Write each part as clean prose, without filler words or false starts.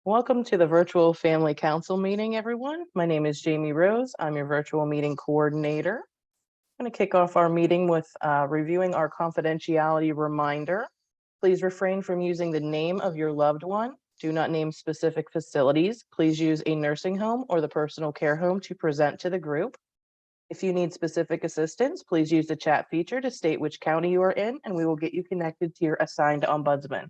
Welcome to the virtual family council meeting, everyone. My name is Jamie Rose. I'm your virtual meeting coordinator. I'm going to kick off our meeting with reviewing our confidentiality reminder. Please refrain from using the name of your loved one. Do not name specific facilities. Please use a nursing home or the personal care home to present to the group. If you need specific assistance, please use the chat feature to state which county you are in, and we will get you connected to your assigned ombudsman.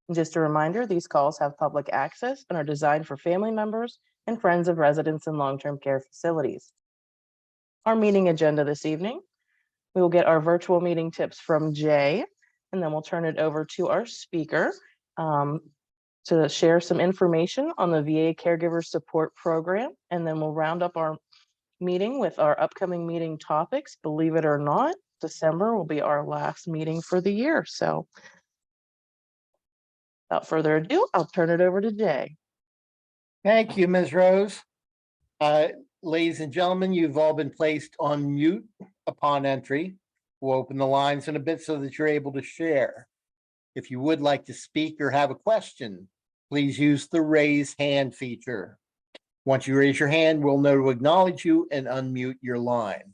And just a reminder, these calls have public access and are designed for family members and friends of residents in long-term care facilities. Our meeting agenda this evening, we will get our virtual meeting tips from Jay, and then we'll turn it over to our speaker to share some information on the VA Caregiver Support Program, and then we'll round up our meeting with our upcoming meeting topics. Believe it or not, December will be our last meeting for the year. So without further ado, I'll turn it over to Jay. Thank you, Ms. Rose. Ladies and gentlemen, you've all been placed on mute upon entry. We'll open the lines in a bit so that you're able to share. If you would like to speak or have a question, please use the raise hand feature. Once you raise your hand, we'll know to acknowledge you and unmute your line.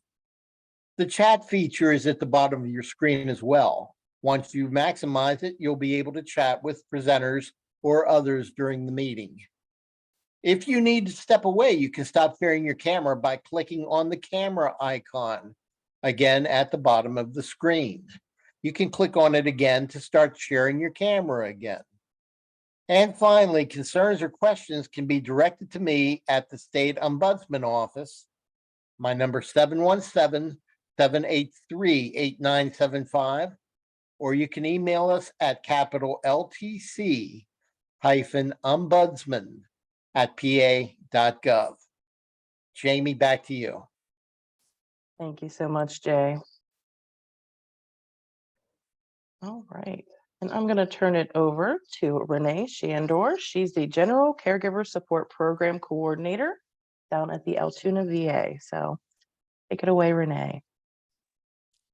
The chat feature is at the bottom of your screen as well. Once you maximize it, you'll be able to chat with presenters or others during the meeting. If you need to step away, you can stop sharing your camera by clicking on the camera icon, again at the bottom of the screen. You can click on it again to start sharing your camera again. And finally, concerns or questions can be directed to me at the State Ombudsman Office. My number 717-783-8975, or you can email us at capital LTC-ombudsman@pa.gov. Jamie, back to you. Thank you so much, Jay. All right. And I'm going to turn it over to Renee Shandor. She's the General Caregiver Support Program Coordinator down at the Altoona VA. So take it away, Renee.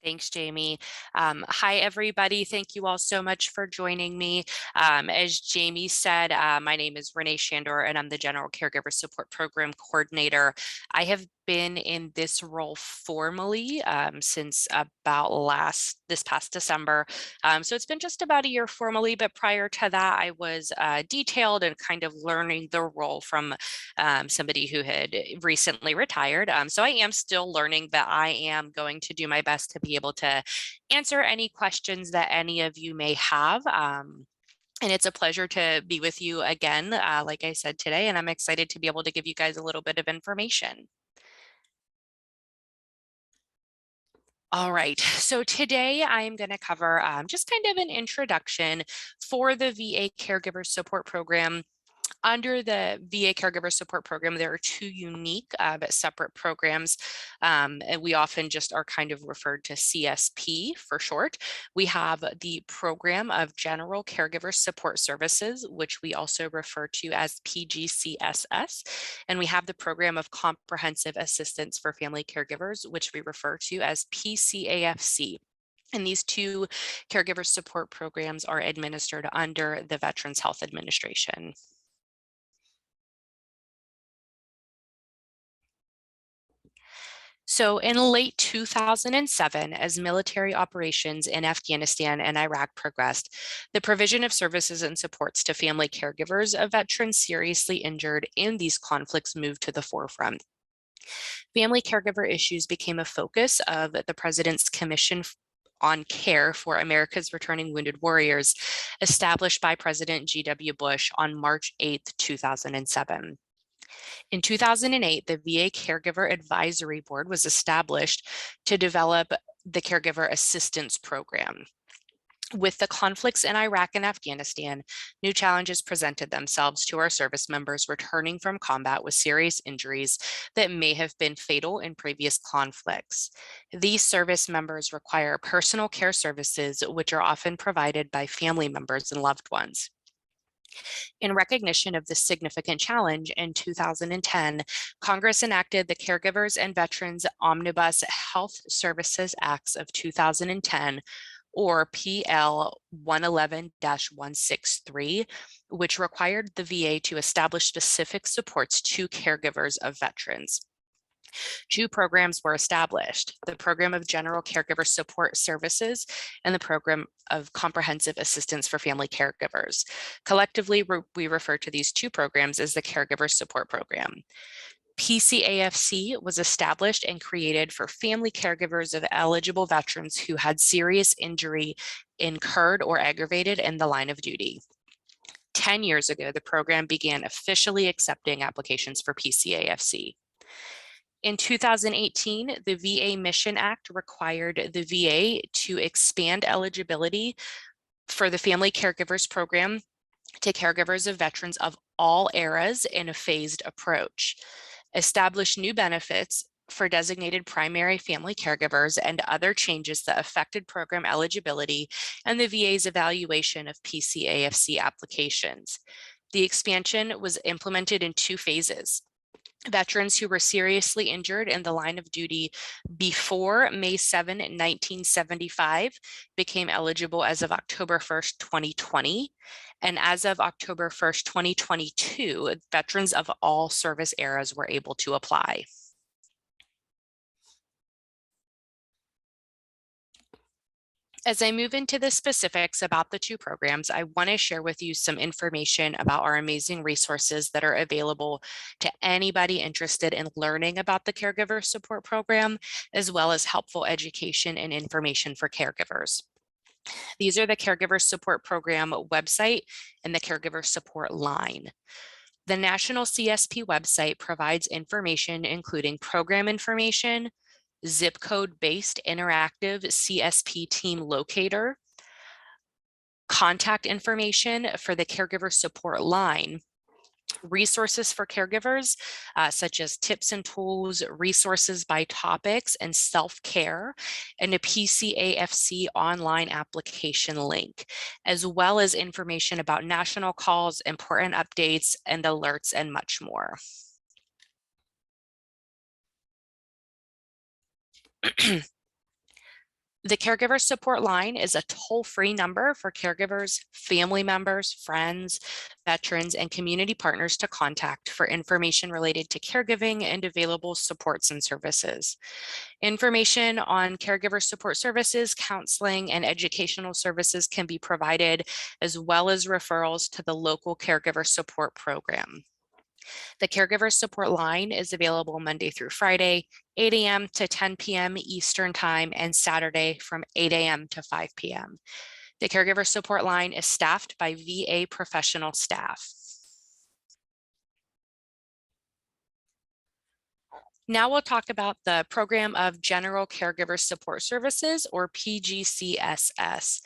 Thanks, Jamie. Hi, everybody. Thank you all so much for joining me. As Jamie said, my name is Renee Shandor, and I'm the General Caregiver Support Program Coordinator. I have been in this role formally since about this past December. So it's been just about a year formally, but prior to that, I was detailed and kind of learning the role from somebody who had recently retired. So I am still learning, but I am going to do my best to be able to answer any questions that any of you may have. And it's a pleasure to be with you again, like I said today, and I'm excited to be able to give you guys a little bit of information. All right, so today I am going to cover just kind of an introduction for the VA Caregiver Support Program. Under the VA Caregiver Support Program, there are two unique but separate programs, and we often just are kind of referred to CSP for short. We have the Program of General Caregiver Support Services, which we also refer to as PGCSS, and we have the Program of Comprehensive Assistance for Family Caregivers, which we refer to as PCAFC. And these two caregiver support programs are administered under the Veterans Health Administration. So in late 2007, as military operations in Afghanistan and Iraq progressed, the provision of services and supports to family caregivers of veterans seriously injured in these conflicts moved to the forefront. Family caregiver issues became a focus of the President's Commission on Care for America's Returning Wounded Warriors, established by President G.W. Bush on March 8, 2007. In 2008, the VA Caregiver Advisory Board was established to develop the Caregiver Assistance Program. With the conflicts in Iraq and Afghanistan, new challenges presented themselves to our service members returning from combat with serious injuries that may have been fatal in previous conflicts. These service members require personal care services, which are often provided by family members and loved ones. In recognition of this significant challenge, in 2010, Congress enacted the Caregivers and Veterans Omnibus Health Services Acts of 2010, or PL 111-163, which required the VA to establish specific supports to caregivers of veterans. Two programs were established: the Program of General Caregiver Support Services and the Program of Comprehensive Assistance for Family Caregivers. Collectively, we refer to these two programs as the Caregiver Support Program. PCAFC was established and created for family caregivers of eligible veterans who had serious injury incurred or aggravated in the line of duty. 10 years ago, the program began officially accepting applications for PCAFC. In 2018, the VA Mission Act required the VA to expand eligibility for the Family Caregivers Program to caregivers of veterans of all eras in a phased approach, establish new benefits for designated primary family caregivers, and other changes that affected program eligibility and the VA's evaluation of PCAFC applications. The expansion was implemented in two phases. Veterans who were seriously injured in the line of duty before May 7, 1975 became eligible as of October 1st, 2020. And as of October 1st, 2022, veterans of all service eras were able to apply. As I move into the specifics about the two programs, I want to share with you some information about our amazing resources that are available to anybody interested in learning about the Caregiver Support Program, as well as helpful education and information for caregivers. These are the Caregiver Support Program website and the Caregiver Support line. The National CSP website provides information including program information, zip code-based interactive CSP team locator, contact information for the Caregiver Support line, resources for caregivers, such as tips and tools, resources by topics, and self-care, and a PCAFC online application link, as well as information about national calls, important updates, and alerts, and much more. The Caregiver Support Line is a toll-free number for caregivers, family members, friends, veterans, and community partners to contact for information related to caregiving and available supports and services. Information on caregiver support services, counseling, and educational services can be provided, as well as referrals to the local caregiver support program. The Caregiver Support Line is available Monday through Friday, 8 a.m. to 10 p.m. Eastern Time, and Saturday from 8 a.m. to 5 p.m. The Caregiver Support Line is staffed by VA professional staff. Now we'll talk about the Program of General Caregiver Support Services, or PGCSS.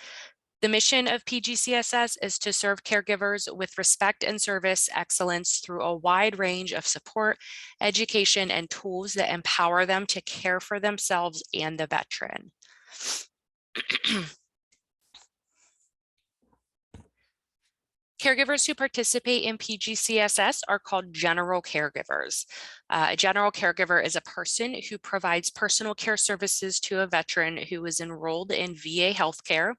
The mission of PGCSS is to serve caregivers with respect and service excellence through a wide range of support, education, and tools that empower them to care for themselves and the veteran. Caregivers who participate in PGCSS are called general caregivers. A general caregiver is a person who provides personal care services to a veteran who is enrolled in VA healthcare,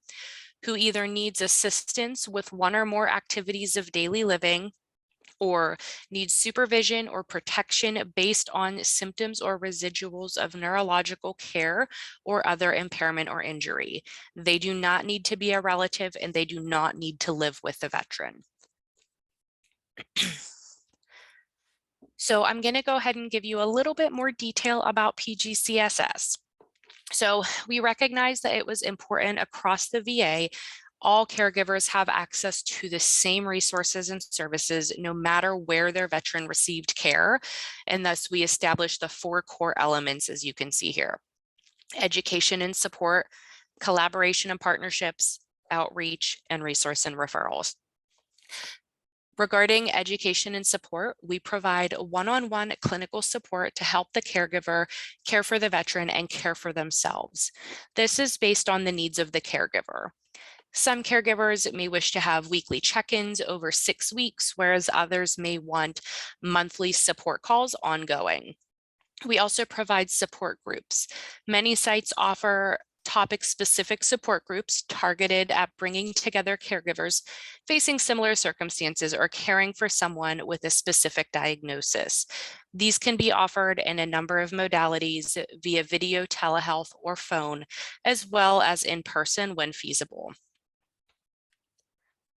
who either needs assistance with one or more activities of daily living, or needs supervision or protection based on symptoms or residuals of neurological care or other impairment or injury. They do not need to be a relative, and they do not need to live with the veteran. So I'm going to go ahead and give you a little bit more detail about PGCSS. So we recognize that it was important across the VA, all caregivers have access to the same resources and services no matter where their veteran received care. And thus we established the 4 core elements, as you can see here: education and support, collaboration and partnerships, outreach, and resource and referrals. Regarding education and support, we provide one-on-one clinical support to help the caregiver care for the veteran and care for themselves. This is based on the needs of the caregiver. Some caregivers may wish to have weekly check-ins over 6 weeks, whereas others may want monthly support calls ongoing. We also provide support groups. Many sites offer topic-specific support groups targeted at bringing together caregivers facing similar circumstances or caring for someone with a specific diagnosis. These can be offered in a number of modalities via video, telehealth, or phone, as well as in person when feasible.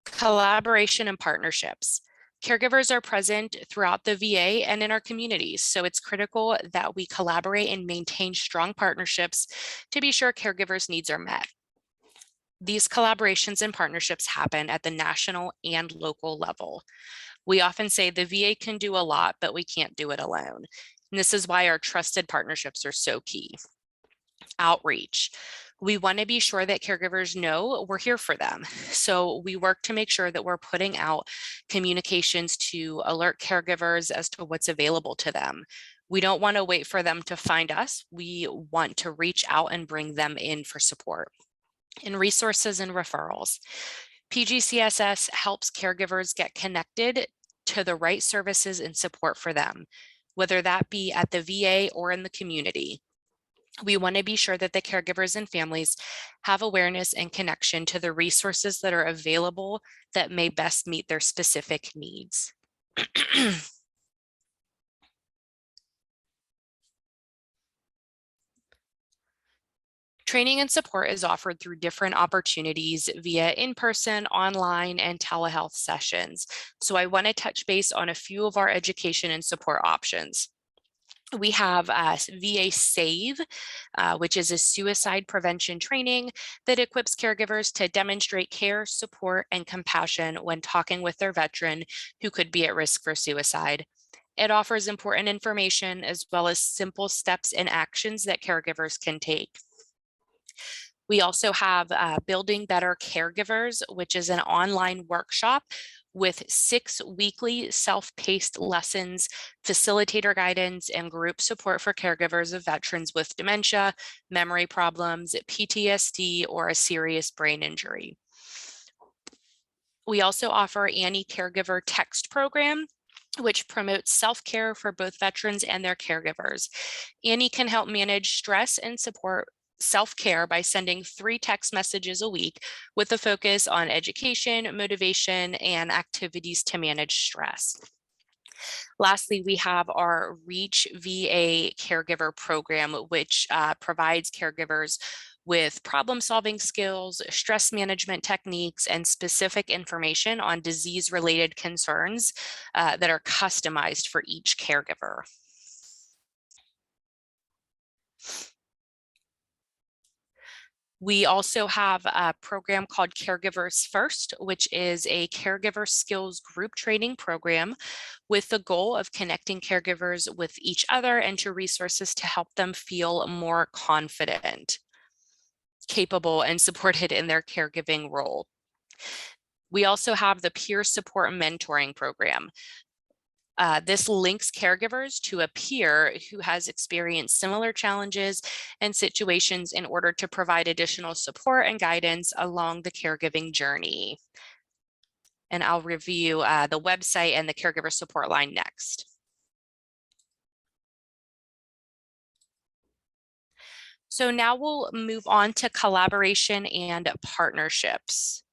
Collaboration and partnerships. Caregivers are present throughout the VA and in our communities, so it's critical that we collaborate and maintain strong partnerships to be sure caregivers' needs are met. These collaborations and partnerships happen at the national and local level. We often say the VA can do a lot, but we can't do it alone. And this is why our trusted partnerships are so key. Outreach. We want to be sure that caregivers know we're here for them. So we work to make sure that we're putting out communications to alert caregivers as to what's available to them. We don't want to wait for them to find us. We want to reach out and bring them in for support. And resources and referrals. PGCSS helps caregivers get connected to the right services and support for them, whether that be at the VA or in the community. We want to be sure that the caregivers and families have awareness and connection to the resources that are available that may best meet their specific needs. Training and support is offered through different opportunities via in-person, online, and telehealth sessions. So I want to touch base on a few of our education and support options. We have VA SAVE, which is a suicide prevention training that equips caregivers to demonstrate care, support, and compassion when talking with their veteran who could be at risk for suicide. It offers important information as well as simple steps and actions that caregivers can take. We also have Building Better Caregivers, which is an online workshop with 6 weekly self-paced lessons, facilitator guidance, and group support for caregivers of veterans with dementia, memory problems, PTSD, or a serious brain injury. We also offer Annie Caregiver Text Program, which promotes self-care for both veterans and their caregivers. Annie can help manage stress and support self-care by sending 3 text messages a week with a focus on education, motivation, and activities to manage stress. Lastly, we have our Reach VA Caregiver Program, which provides caregivers with problem-solving skills, stress management techniques, and specific information on disease-related concerns that are customized for each caregiver. We also have a program called Caregivers First, which is a caregiver skills group training program with the goal of connecting caregivers with each other and to resources to help them feel more confident, capable, and supported in their caregiving role. We also have the peer support mentoring program. This links caregivers to a peer who has experienced similar challenges and situations in order to provide additional support and guidance along the caregiving journey. And I'll review the website and the caregiver support line next. So now we'll move on to collaboration and partnerships.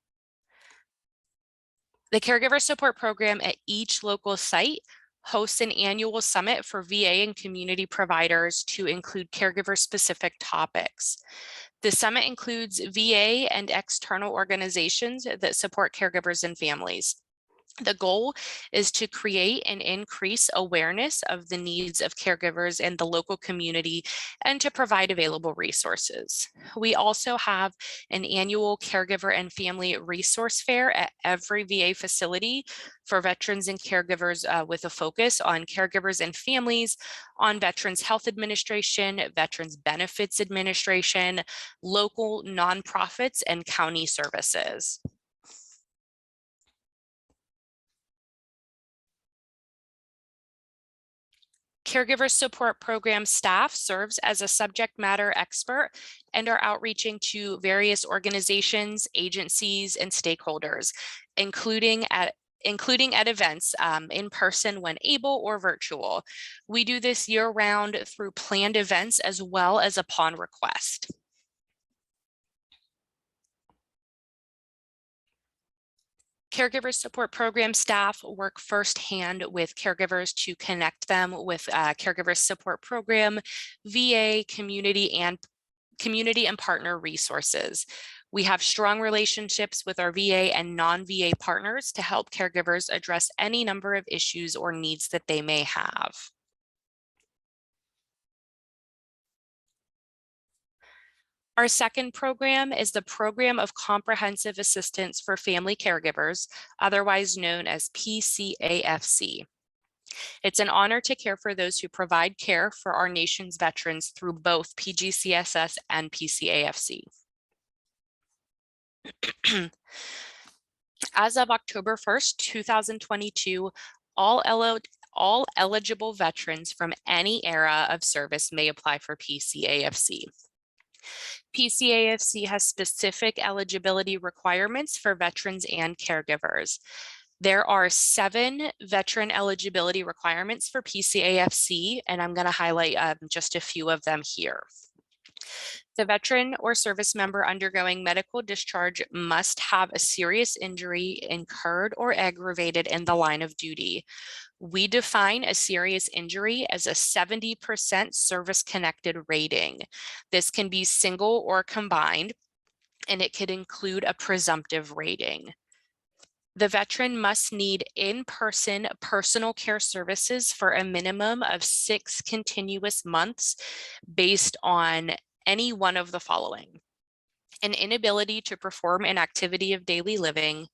The Caregiver Support Program at each local site hosts an annual summit for VA and community providers to include caregiver-specific topics. The summit includes VA and external organizations that support caregivers and families. The goal is to create and increase awareness of the needs of caregivers in the local community and to provide available resources. We also have an annual caregiver and family resource fair at every VA facility for veterans and caregivers with a focus on caregivers and families, on Veterans Health Administration, Veterans Benefits Administration, local nonprofits, and county services. Caregiver Support Program staff serves as a subject matter expert and are outreaching to various organizations, agencies, and stakeholders, including at events in person when able or virtual. We do this year-round through planned events as well as upon request. Caregiver support program staff work firsthand with caregivers to connect them with caregiver support program, VA, community and partner resources. We have strong relationships with our VA and non-VA partners to help caregivers address any number of issues or needs that they may have. Our second program is the Program of Comprehensive Assistance for Family Caregivers, otherwise known as PCAFC. It's an honor to care for those who provide care for our nation's veterans through both PGCSS and PCAFC. As of October 1st, 2022, all eligible veterans from any era of service may apply for PCAFC. PCAFC has specific eligibility requirements for veterans and caregivers. There are 7 veteran eligibility requirements for PCAFC, and I'm going to highlight just a few of them here. The veteran or service member undergoing medical discharge must have a serious injury incurred or aggravated in the line of duty. We define a serious injury as a 70% service-connected rating. This can be single or combined, and it could include a presumptive rating. The veteran must need in-person personal care services for a minimum of 6 continuous months based on any one of the following: an inability to perform an activity of daily living,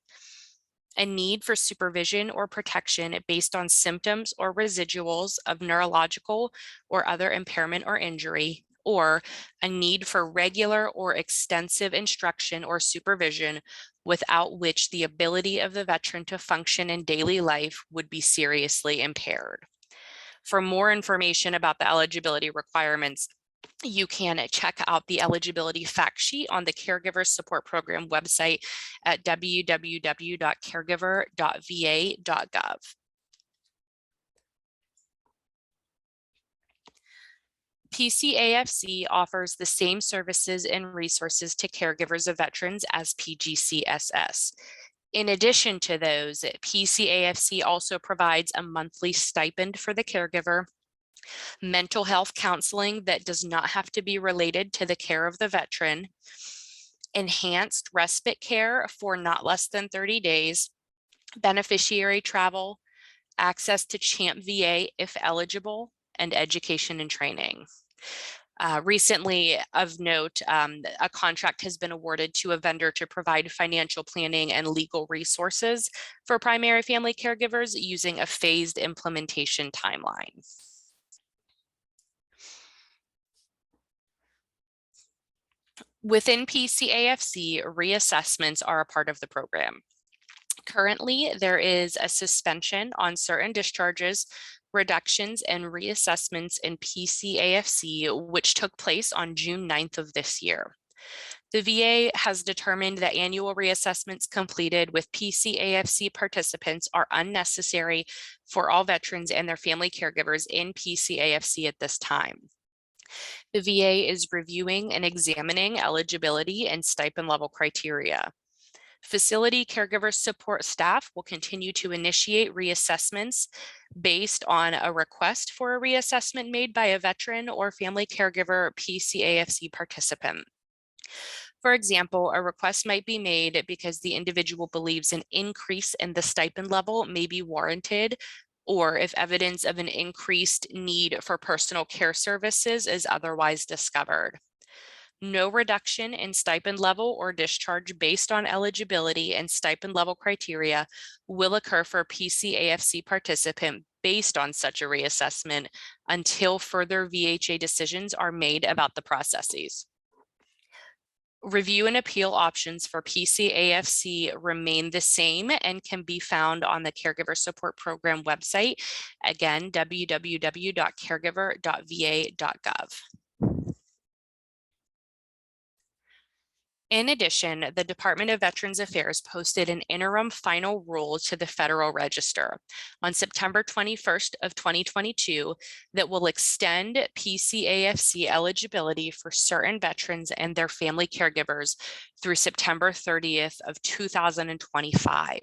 a need for supervision or protection based on symptoms or residuals of neurological or other impairment or injury, or a need for regular or extensive instruction or supervision without which the ability of the veteran to function in daily life would be seriously impaired. For more information about the eligibility requirements, you can check out the eligibility fact sheet on the Caregiver Support Program website at www.caregiver.va.gov. PCAFC offers the same services and resources to caregivers of veterans as PGCSS. In addition to those, PCAFC also provides a monthly stipend for the caregiver, mental health counseling that does not have to be related to the care of the veteran, enhanced respite care for not less than 30 days, beneficiary travel, access to CHAMP VA if eligible, and education and training. Recently, of note, a contract has been awarded to a vendor to provide financial planning and legal resources for primary family caregivers using a phased implementation timeline. Within PCAFC, reassessments are a part of the program. Currently, there is a suspension on certain discharges, reductions, and reassessments in PCAFC, which took place on June 9th of this year. The VA has determined that annual reassessments completed with PCAFC participants are unnecessary for all veterans and their family caregivers in PCAFC at this time. The VA is reviewing and examining eligibility and stipend level criteria. Facility caregiver support staff will continue to initiate reassessments based on a request for a reassessment made by a veteran or family caregiver PCAFC participant. For example, a request might be made because the individual believes an increase in the stipend level may be warranted, or if evidence of an increased need for personal care services is otherwise discovered. No reduction in stipend level or discharge based on eligibility and stipend level criteria will occur for a PCAFC participant based on such a reassessment until further VHA decisions are made about the processes. Review and appeal options for PCAFC remain the same and can be found on the Caregiver Support Program website. Again, www.caregiver.va.gov. In addition, the Department of Veterans Affairs posted an interim final rule to the Federal Register on September 21st of 2022 that will extend PCAFC eligibility for certain veterans and their family caregivers through September 30th of 2025.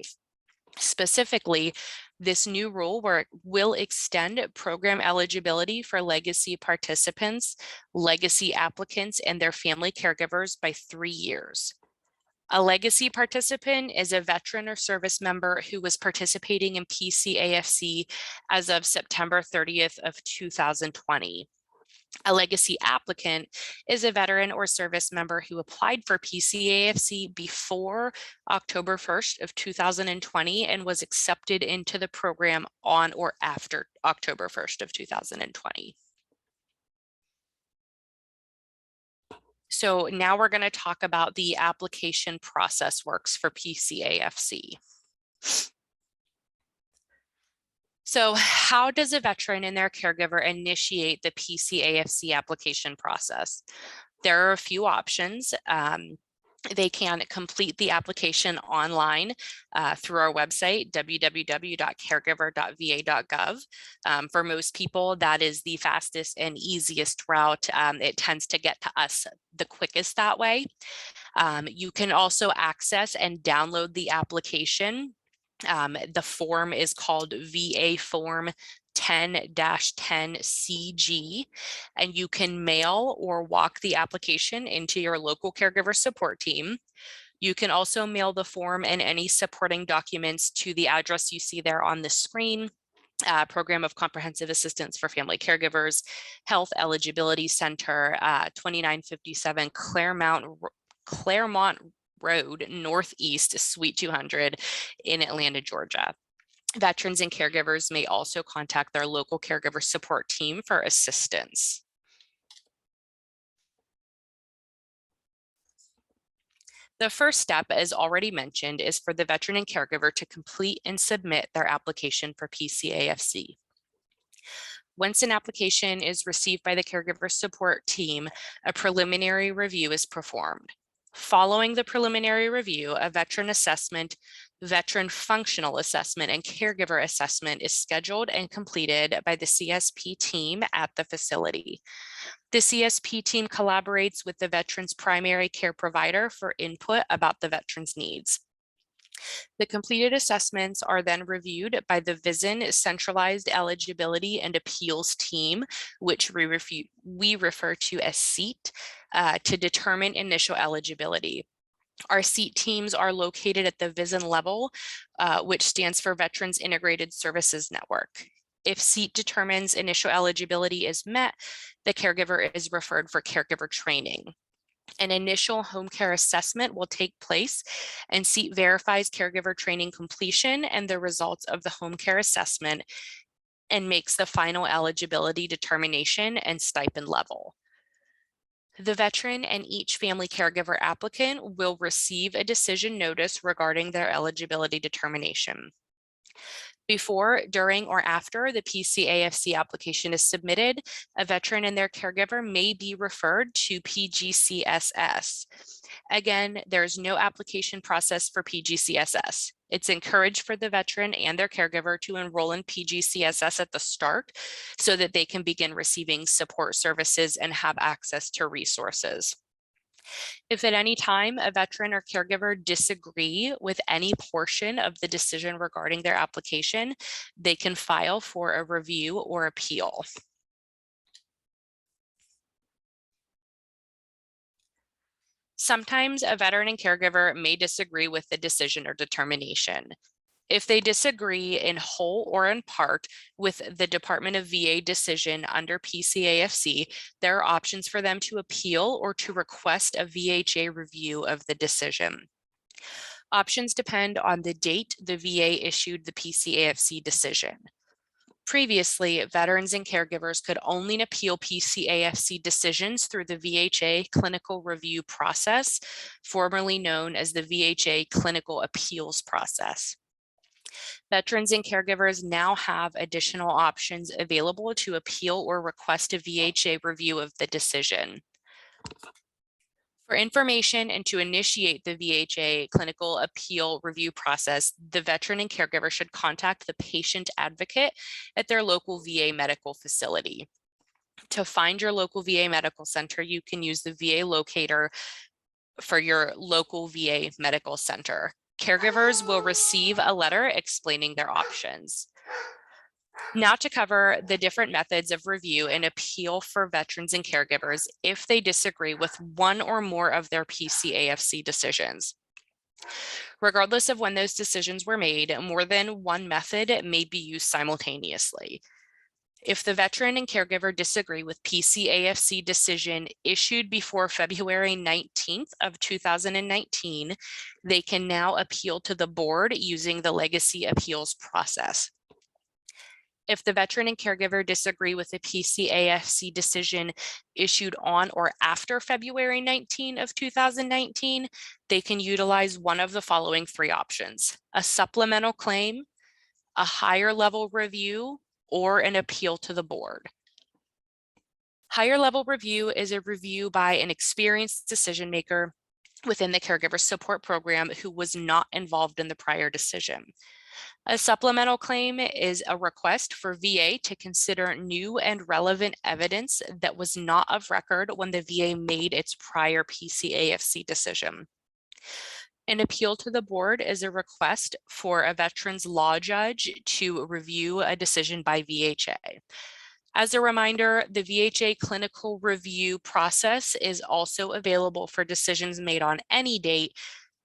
Specifically, this new rule will extend program eligibility for legacy participants, legacy applicants, and their family caregivers by 3 years. A legacy participant is a veteran or service member who was participating in PCAFC as of September 30th of 2020. A legacy applicant is a veteran or service member who applied for PCAFC before October 1st of 2020 and was accepted into the program on or after October 1st of 2020. So now we're going to talk about the application process works for PCAFC. So how does a veteran and their caregiver initiate the PCAFC application process? There are a few options. They can complete the application online through our website, www.caregiver.va.gov. For most people, that is the fastest and easiest route. It tends to get to us the quickest that way. You can also access and download the application. The form is called VA Form 10-10CG, and you can mail or walk the application into your local caregiver support team. You can also mail the form and any supporting documents to the address you see there on the screen. Program of Comprehensive Assistance for Family Caregivers, Health Eligibility Center, 2957 Claremont Road, Northeast, Suite 200 in Atlanta, Georgia. Veterans and caregivers may also contact their local caregiver support team for assistance. The first step, as already mentioned, is for the veteran and caregiver to complete and submit their application for PCAFC. Once an application is received by the caregiver support team, a preliminary review is performed. Following the preliminary review, a veteran assessment, veteran functional assessment, and caregiver assessment is scheduled and completed by the CSP team at the facility. The CSP team collaborates with the veteran's primary care provider for input about the veteran's needs. The completed assessments are then reviewed by the VISN Centralized Eligibility and Appeals Team, which we refer to as SEAT, to determine initial eligibility. Our SEAT teams are located at the VISN level, which stands for Veterans Integrated Services Network. If SEAT determines initial eligibility is met, the caregiver is referred for caregiver training. An initial home care assessment will take place, and SEAT verifies caregiver training completion and the results of the home care assessment and makes the final eligibility determination and stipend level. The veteran and each family caregiver applicant will receive a decision notice regarding their eligibility determination. Before, during, or after the PCAFC application is submitted, a veteran and their caregiver may be referred to PGCSS. Again, there's no application process for PGCSS. It's encouraged for the veteran and their caregiver to enroll in PGCSS at the start so that they can begin receiving support services and have access to resources. If at any time a veteran or caregiver disagree with any portion of the decision regarding their application, they can file for a review or appeal. Sometimes a veteran and caregiver may disagree with the decision or determination. If they disagree in whole or in part with the Department of VA decision under PCAFC, there are options for them to appeal or to request a VHA review of the decision. Options depend on the date the VA issued the PCAFC decision. Previously, veterans and caregivers could only appeal PCAFC decisions through the VHA clinical review process, formerly known as the VHA clinical appeals process. Veterans and caregivers now have additional options available to appeal or request a VHA review of the decision. For information and to initiate the VHA clinical appeal review process, the veteran and caregiver should contact the patient advocate at their local VA medical facility. To find your local VA medical center, you can use the VA locator for your local VA medical center. Caregivers will receive a letter explaining their options. Now to cover the different methods of review and appeal for veterans and caregivers if they disagree with one or more of their PCAFC decisions. Regardless of when those decisions were made, more than one method may be used simultaneously. If the veteran and caregiver disagree with PCAFC decision issued before February 19th of 2019, they can now appeal to the board using the legacy appeals process. If the veteran and caregiver disagree with the PCAFC decision issued on or after February 19 of 2019, they can utilize one of the following three options: a supplemental claim, a higher level review, or an appeal to the board. Higher level review is a review by an experienced decision maker within the caregiver support program who was not involved in the prior decision. A supplemental claim is a request for VA to consider new and relevant evidence that was not of record when the VA made its prior PCAFC decision. An appeal to the board is a request for a veteran's law judge to review a decision by VHA. As a reminder, the VHA clinical review process is also available for decisions made on any date.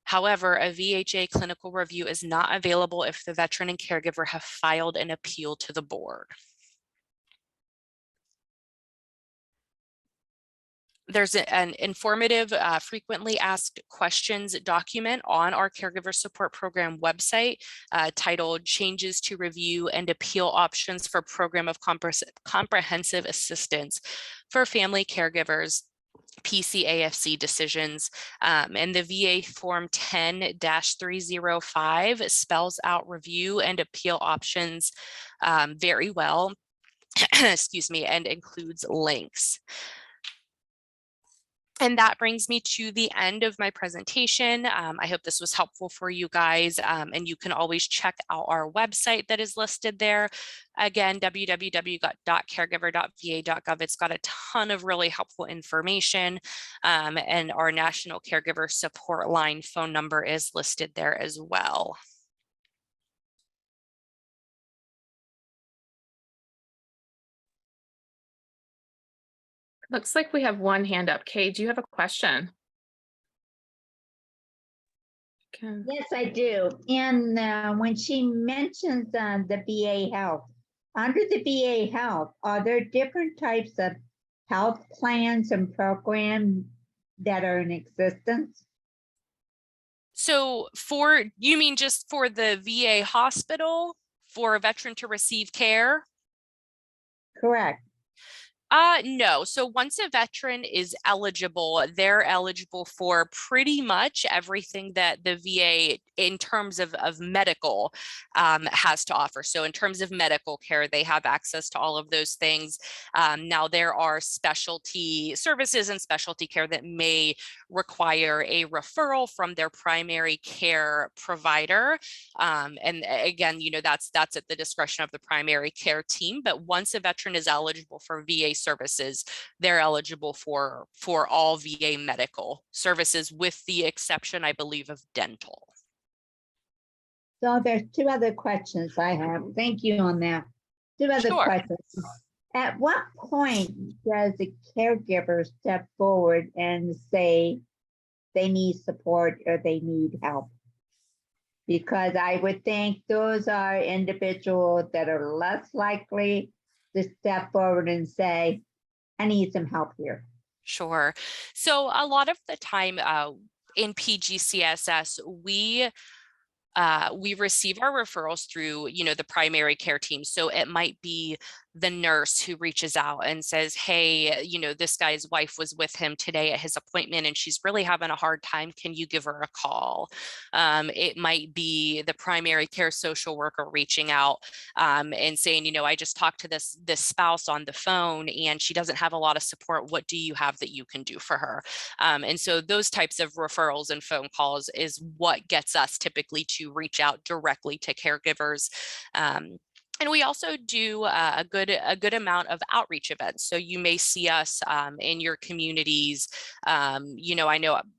However, a VHA clinical review is not available if the veteran and caregiver have filed an appeal to the board. There's an informative, frequently asked questions document on our caregiver support program website titled Changes to Review and Appeal Options for Program of Comprehensive Assistance for Family Caregivers, PCAFC decisions. And the VA Form 10-305 spells out review and appeal options very well, excuse me, and includes links. And that brings me to the end of my presentation. I hope this was helpful for you guys, and you can always check out our website that is listed there. Again, www.caregiver.va.gov. It's got a ton of really helpful information, and our National Caregiver Support Line phone number is listed there as well. Looks like we have one hand up. Kay, do you have a question? Okay. Yes, I do. And when she mentions the VA health, under the VA health, are there different types of health plans and programs that are in existence? So you mean just for the VA hospital, for a veteran to receive care? Correct. No. So once a veteran is eligible, they're eligible for pretty much everything that the VA in terms of medical has to offer. So in terms of medical care, they have access to all of those things. Now there are specialty services and specialty care that may require a referral from their primary care provider. And again, that's at the discretion of the primary care team. But once a veteran is eligible for VA services, they're eligible for all VA medical services, with the exception, I believe, of dental. So there's two other questions I have. Thank you on that. Two other Sure. questions. At what point does the caregiver step forward and say they need support or they need help? Because I would think those are individuals that are less likely to step forward and say, I need some help here. Sure. So a lot of the time in PGCSS, we receive our referrals through, the primary care team. So it might be the nurse who reaches out and says, hey, this guy's wife was with him today at his appointment and she's really having a hard time. Can you give her a call? It might be the primary care social worker reaching out and saying, I just talked to this spouse on the phone and she doesn't have a lot of support. What do you have that you can do for her? And so those types of referrals and phone calls is what gets us typically to reach out directly to caregivers. And we also do a good amount of outreach events. So you may see us in your communities. You know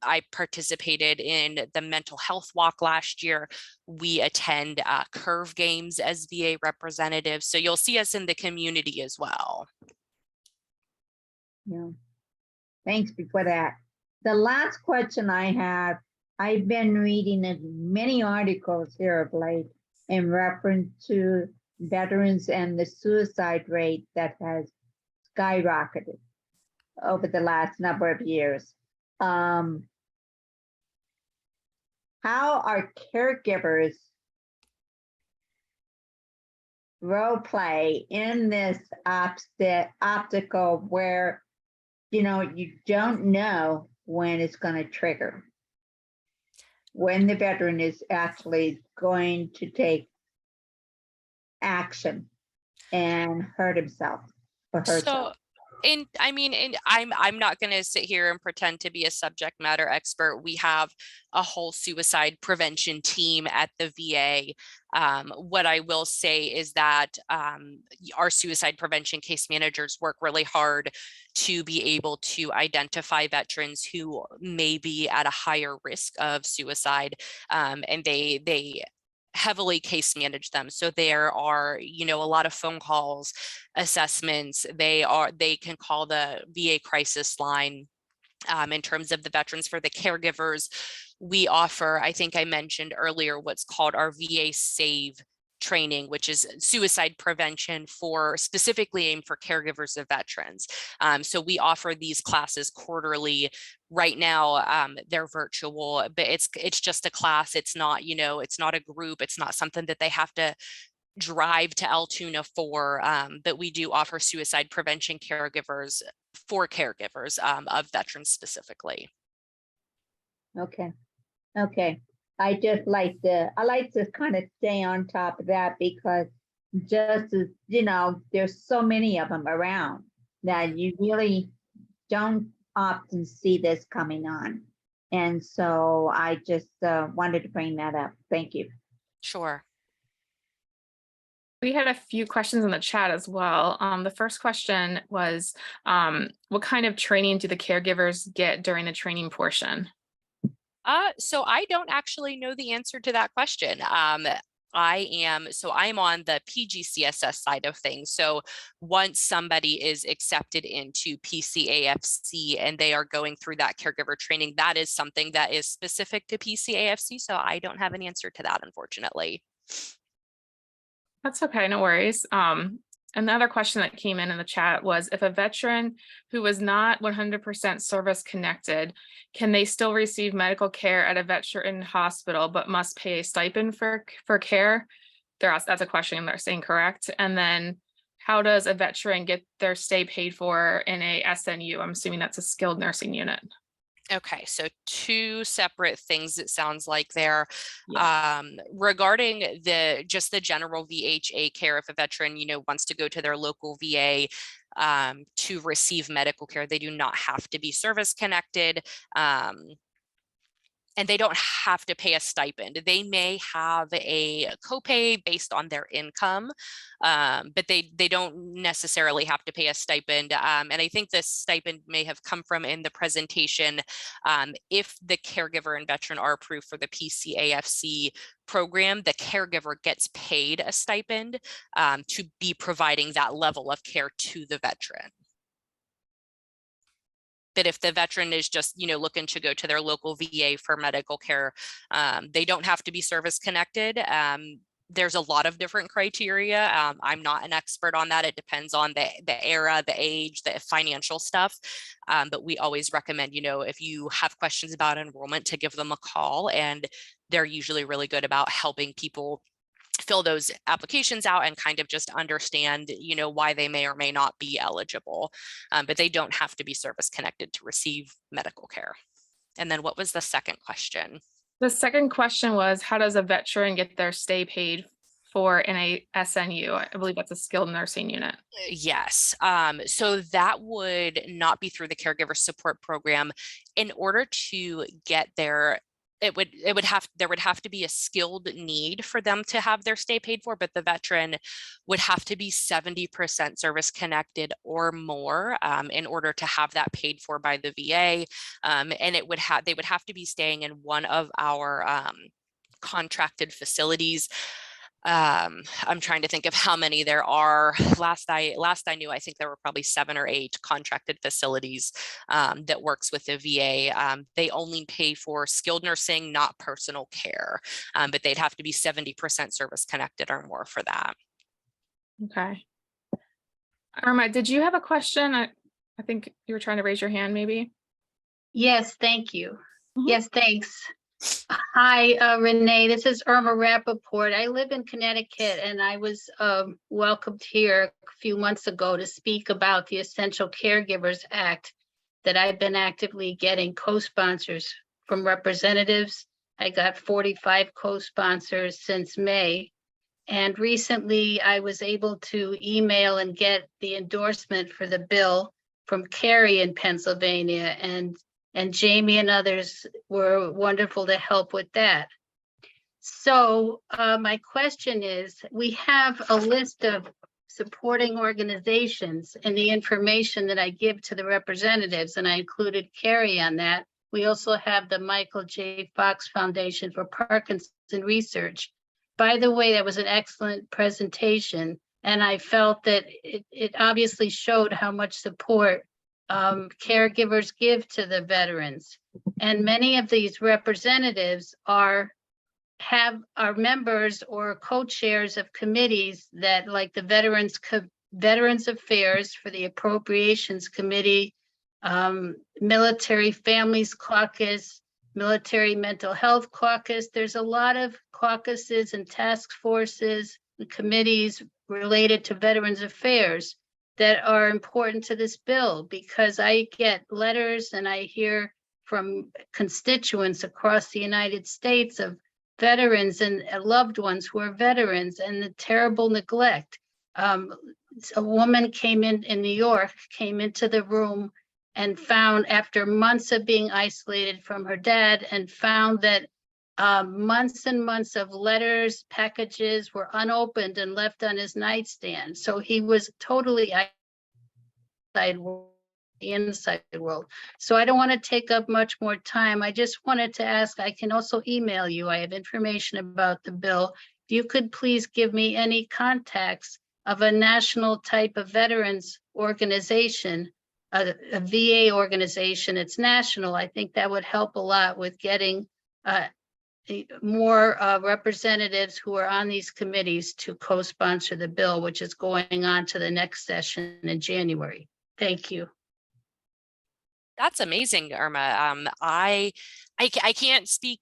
I participated in the mental health walk last year. We attend Curve games as VA representatives. So you'll see us in the community as well. Yeah. Thanks for that. The last question I have, I've been reading many articles here of late in reference to veterans and the suicide rate that has skyrocketed over the last number of years. How are caregivers role play in this obstacle where, you know, you don't know when it's going to trigger, when the veteran is actually going to take action and hurt himself or herself? So, and I mean, and I'm not going to sit here and pretend to be a subject matter expert. We have a whole suicide prevention team at the VA. What I will say is that our suicide prevention case managers work really hard to be able to identify veterans who may be at a higher risk of suicide, and they heavily case manage them. So there are, you know, a lot of phone calls, assessments. They can call the VA crisis line. In terms of the veterans. For the caregivers, we offer, I think I mentioned earlier, what's called our VA SAVE training, which is suicide prevention for specifically aimed for caregivers of veterans. So we offer these classes quarterly. Right now, they're virtual, but it's just a class. It's not, you know, it's not a group. It's not something that they have to drive to Altoona for, but we do offer suicide prevention caregivers for caregivers of veterans specifically. Okay. Okay. I like to kind of stay on top of that because just as, you know, there's so many of them around that you really don't often see this coming on. And so I just wanted to bring that up. Thank you. Sure. We had a few questions in the chat as well. The first question was, what kind of training do the caregivers get during the training portion? So I don't actually know the answer to that question. I'm on the PGCSS side of things. So once somebody is accepted into PCAFC and they are going through that caregiver training, that is something that is specific to PCAFC. So I don't have an answer to that, unfortunately. That's okay, no worries. Another question that came in the chat was, if a veteran who was not 100% service connected, can they still receive medical care at a veteran hospital but must pay a stipend for care? That's a question they're saying, correct? And then how does a veteran get their stay paid for in a SNU? I'm assuming that's a skilled nursing unit. Okay, so 2 separate things, it sounds like there. Yeah. Regarding just the general VHA care, if a veteran, you know, wants to go to their local VA to receive medical care, they do not have to be service connected. And they don't have to pay a stipend. They may have a copay based on their income, but they don't necessarily have to pay a stipend. And I think this stipend may have come from in the presentation. If the caregiver and veteran are approved for the PCAFC program, the caregiver gets paid a stipend to be providing that level of care to the veteran. But if the veteran is just, you know, looking to go to their local VA for medical care, they don't have to be service connected. There's a lot of different criteria. I'm not an expert on that. It depends on the era, the age, the financial stuff. But we always recommend, you know, if you have questions about enrollment, to give them a call, and they're usually really good about helping people fill those applications out and kind of just understand, you know, why they may or may not be eligible, but they don't have to be service connected to receive medical care. And then what was the second question? The second question was, how does a veteran get their stay paid for in a SNU? I believe that's a skilled nursing unit. Yes. So that would not be through the caregiver support program. In order to get their there would have to be a skilled need for them to have their stay paid for, but the veteran would have to be 70% service connected or more in order to have that paid for by the VA. And they would have to be staying in one of our contracted facilities. I'm trying to think of how many there are. Last I knew, I think there were probably 7 or 8 contracted facilities that works with the VA. They only pay for skilled nursing, not personal care, but they'd have to be 70% service connected or more for that. Okay. Irma, did you have a question? I think you were trying to raise your hand, maybe. Yes, thank you. Mhm. Yes, thanks. Hi, Renee, this is Irma Rappaport. I live in Connecticut and I was welcomed here a few months ago to speak about the Essential Caregivers Act that I've been actively getting co-sponsors from representatives. I got 45 co-sponsors since May. And recently I was able to email and get the endorsement for the bill from Carrie in Pennsylvania, and Jamie and others were wonderful to help with that. So my question is, we have a list of supporting organizations in the information that I give to the representatives, and I included Carrie on that. We also have the Michael J. Fox Foundation for Parkinson Research. By the way, that was an excellent presentation, and I felt that it obviously showed how much support caregivers give to the veterans. And many of these representatives are members or co-chairs of committees that, like the Veterans Affairs for the Appropriations Committee, Military Families Caucus, Military Mental Health Caucus. There's a lot of caucuses and task forces and committees related to Veterans Affairs that are important to this bill, because I get letters and I hear from constituents across the United States of veterans and loved ones who are veterans, and the terrible neglect. A woman came in New York, came into the room and found, after months of being isolated from her dad, and found that months and months of letters, packages were unopened and left on his nightstand. So he was totally inside world. So I don't want to take up much more time. I just wanted to ask, I can also email you. I have information about the bill. If you could please give me any contacts of a national type of veterans organization, a VA organization. It's national. I think that would help a lot with getting more representatives who are on these committees to co-sponsor the bill, which is going on to the next session in January. Thank you. That's amazing, Irma. I can't speak,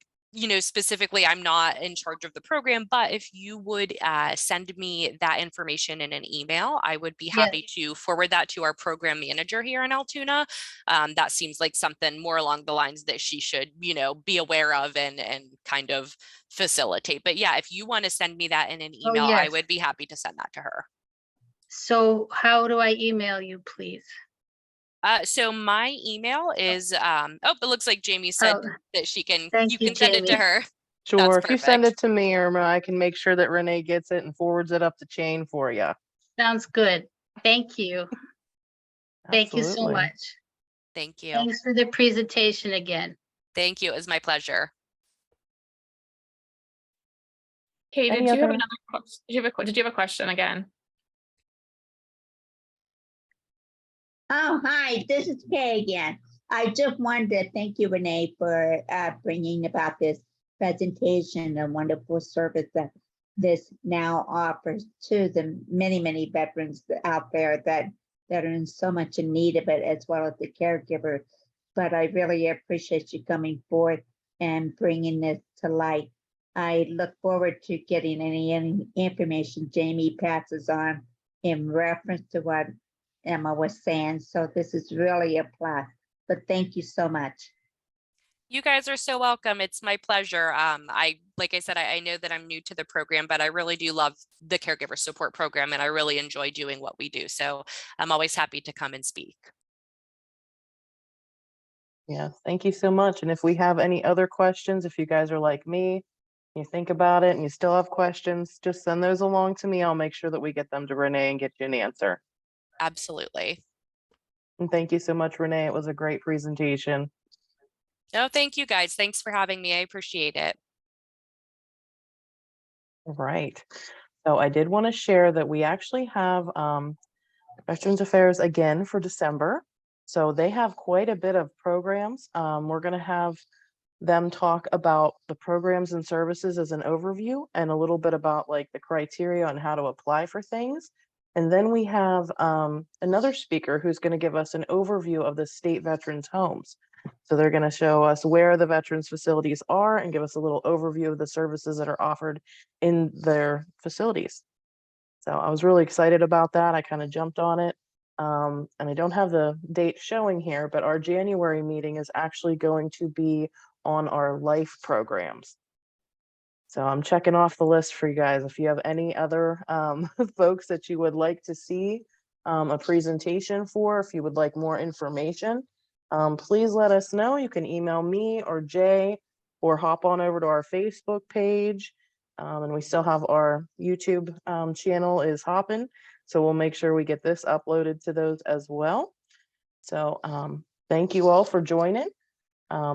specifically, I'm not in charge of the program, but if you would send me that information in an email, I would be happy to forward that to our program manager here in Altoona. That seems like something more along the lines that she should, be aware of and kind of facilitate. But yeah, if you want to send me that in an email, I would be happy to send that to her. So how do I email you, please? So my email is, it looks like Jamie said that you can send it to her. Sure. If you send it to me, Irma, I can make sure that Renee gets it and forwards it up the chain for you. Sounds good. Thank you. Thank you so much. Thank you. Thanks for the presentation again. Thank you. It was my pleasure. Kay, did you have another question? Did you have a question again? Oh, hi, this is Kay again. I just wanted to thank you, Renee, for bringing about this presentation and wonderful service that this now offers to the many, many veterans out there that are in so much in need of it, as well as the caregiver. But I really appreciate you coming forth and bringing this to light. I look forward to getting any information Jamie passes on in reference to what Emma was saying. So this is really a plus, but thank you so much. You guys are so welcome. It's my pleasure. Like I said, I know that I'm new to the program, but I really do love the caregiver support program and I really enjoy doing what we do. So I'm always happy to come and speak. Yeah, thank you so much. And if we have any other questions, if you guys are like me, you think about it and you still have questions, just send those along to me. I'll make sure that we get them to Renee and get you an answer. Absolutely. And thank you so much, Renee. It was a great presentation. No, thank you guys. Thanks for having me. I appreciate it. Right. So I did want to share that we actually have Veterans Affairs again for December. So they have quite a bit of programs. We're going to have them talk about the programs and services as an overview and a little bit about like the criteria on how to apply for things. And then we have another speaker who's going to give us an overview of the state veterans homes. So they're going to show us where the veterans facilities are and give us a little overview of the services that are offered in their facilities. So I was really excited about that. I kind of jumped on it. And I don't have the date showing here, but our January meeting is actually going to be on our life programs. So I'm checking off the list for you guys. If you have any other folks that you would like to see a presentation for, if you would like more information, please let us know. You can email me or Jay or hop on over to our Facebook page. And we still have our YouTube channel is hopping. So we'll make sure we get this uploaded to those as well. So thank you all for joining.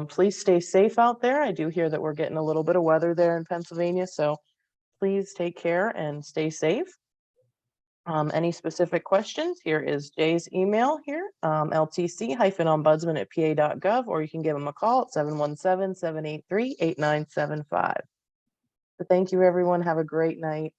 Please stay safe out there. I do hear that we're getting a little bit of weather there in Pennsylvania, so please take care and stay safe. Any specific questions? Here is Jay's email here, ltc-ombudsman@pa.gov, or you can give him a call at 717-783-8975. So thank you, everyone. Have a great night.